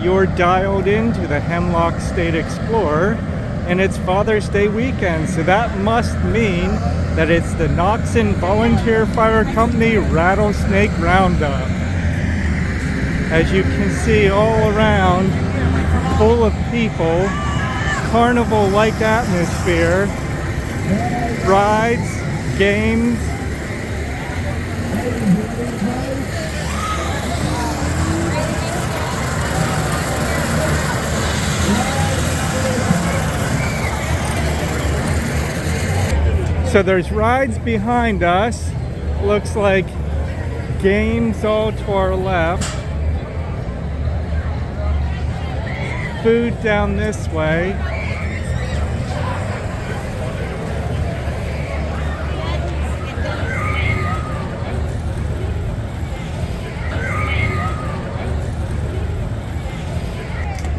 you're dialed into the Hemlock State Explorer, and it's Father's Day weekend, so that must mean that it's the Noxen Volunteer Fire Company Rattlesnake Roundup. As you can see all around, full of people, carnival-like atmosphere, rides, games. So there's rides behind us, looks like games all to our left, food down this way,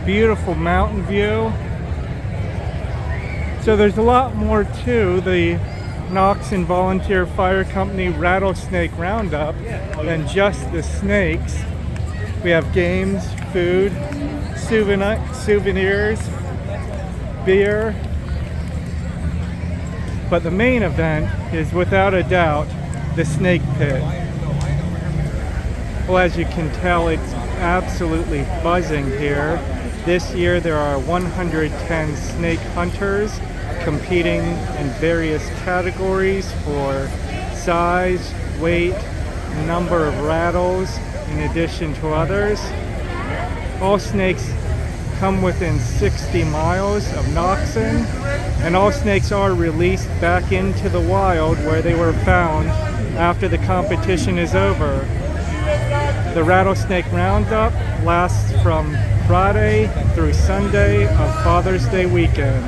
beautiful mountain view. So there's a lot more to the Noxen Volunteer Fire Company Rattlesnake Roundup than just the snakes. We have games, food, souvenirs, beer. But the main event is without a doubt the snake pit. Well, as you can tell, it's absolutely buzzing here. This year there are 110 snake hunters competing in various categories for size, weight, number of rattles, in addition to others. All snakes come within 60 miles of Noxen, and all snakes are released back into the wild where they were found after the competition is over. The Rattlesnake Roundup lasts from Friday through Sunday of Father's Day weekend.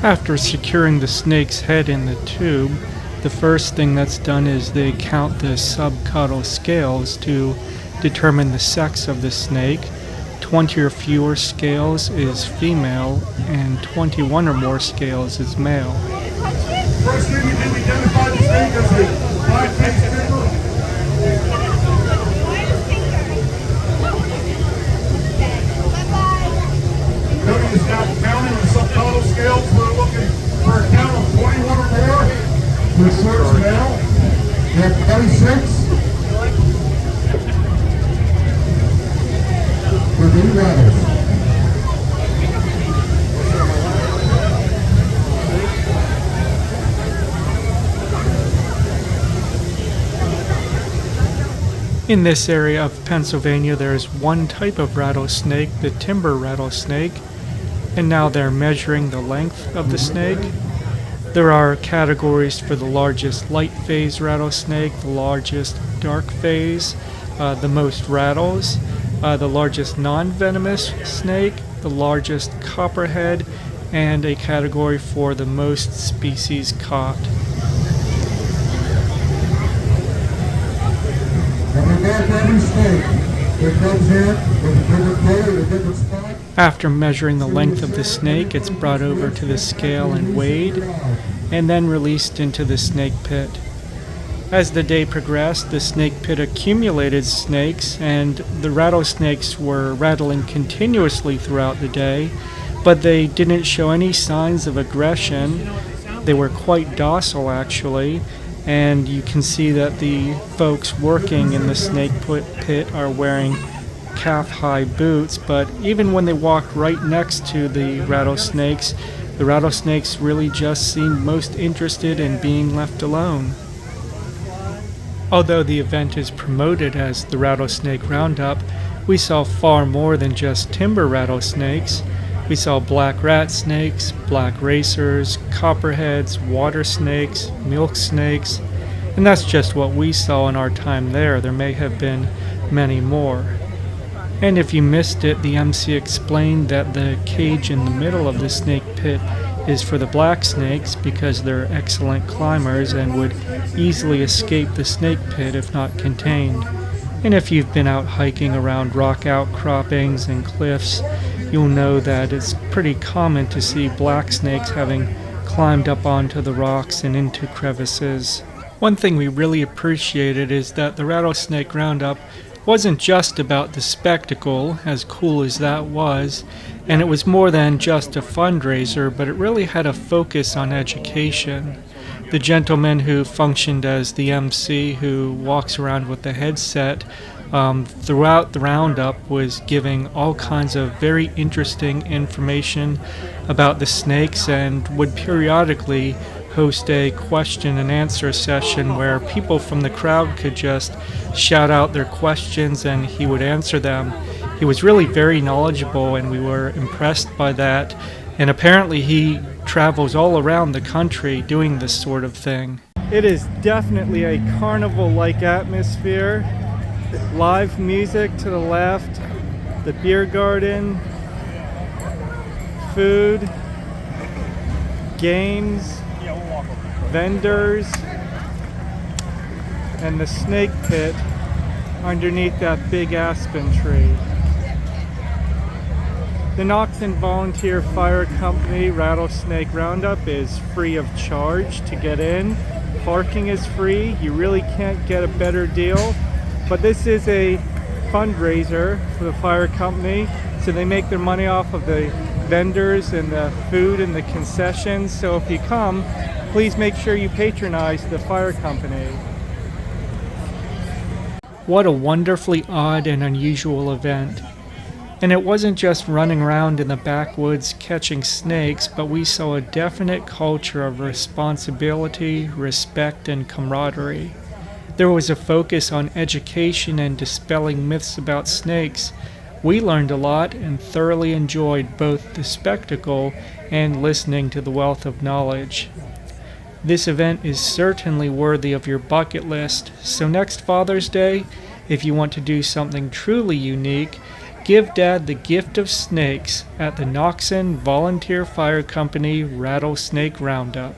After securing the snake's head in the tube, the first thing that's done is they count the subcaudal scales to determine the sex of the snake. 20 or fewer scales is female, and 21 or more scales is male. First thing we did, we identified the snake as a black-faced timber. Cody is now counting the subcaudal scales. We're looking for a count of 21 or more. For search male, we have 26. For the rattles. In this area of Pennsylvania, there is one type of rattlesnake, the timber rattlesnake, and now they're measuring the length of the snake. There are categories for the largest light phase rattlesnake, the largest dark phase, the most rattles, the largest non-venomous snake, the largest copperhead, and a category for the most species caught. After measuring the length of the snake, it's brought over to the scale and weighed, and then released into the snake pit. As the day progressed, the snake pit accumulated snakes, and the rattlesnakes were rattling continuously throughout the day, but they didn't show any signs of aggression. They were quite docile, actually, and you can see that the folks working in the snake pit are wearing calf-high boots, but even when they walked right next to the rattlesnakes really just seemed most interested in being left alone. Although the event is promoted as the Rattlesnake Roundup, we saw far more than just timber rattlesnakes. We saw black rat snakes, black racers, copperheads, water snakes, milk snakes, and that's just what we saw in our time there. There may have been many more. And if you missed it, the MC explained that the cage in the middle of the snake pit is for the black snakes because they're excellent climbers and would easily escape the snake pit if not contained. And if you've been out hiking around rock outcroppings and cliffs, you'll know that it's pretty common to see black snakes having climbed up onto the rocks and into crevices. One thing we really appreciated is that the Rattlesnake Roundup wasn't just about the spectacle, as cool as that was, and it was more than just a fundraiser, but it really had a focus on education. The gentleman who functioned as the MC, who walks around with the headset throughout the roundup, was giving all kinds of very interesting information about the snakes and would periodically host a question and answer session where people from the crowd could just shout out their questions and he would answer them. He was really very knowledgeable and we were impressed by that. And apparently he travels all around the country doing this sort of thing. It is definitely a carnival-like atmosphere. Live music to the left, the beer garden, food, games, vendors, and the snake pit underneath that big aspen tree. The Noxen Volunteer Fire Company Rattlesnake Roundup is free of charge to get in. Parking is free. You really can't get a better deal. But this is a fundraiser for the fire company, so they make their money off of the vendors and the food and the concessions. So if you come, please make sure you patronize the fire company. What a wonderfully odd and unusual event. And it wasn't just running around in the backwoods catching snakes, but we saw a definite culture of responsibility, respect, and camaraderie. There was a focus on education and dispelling myths about snakes. We learned a lot and thoroughly enjoyed both the spectacle and listening to the wealth of knowledge. This event is certainly worthy of your bucket list, so next Father's Day, if you want to do something truly unique, give Dad the gift of snakes at the Noxen Volunteer Fire Company Rattlesnake Roundup.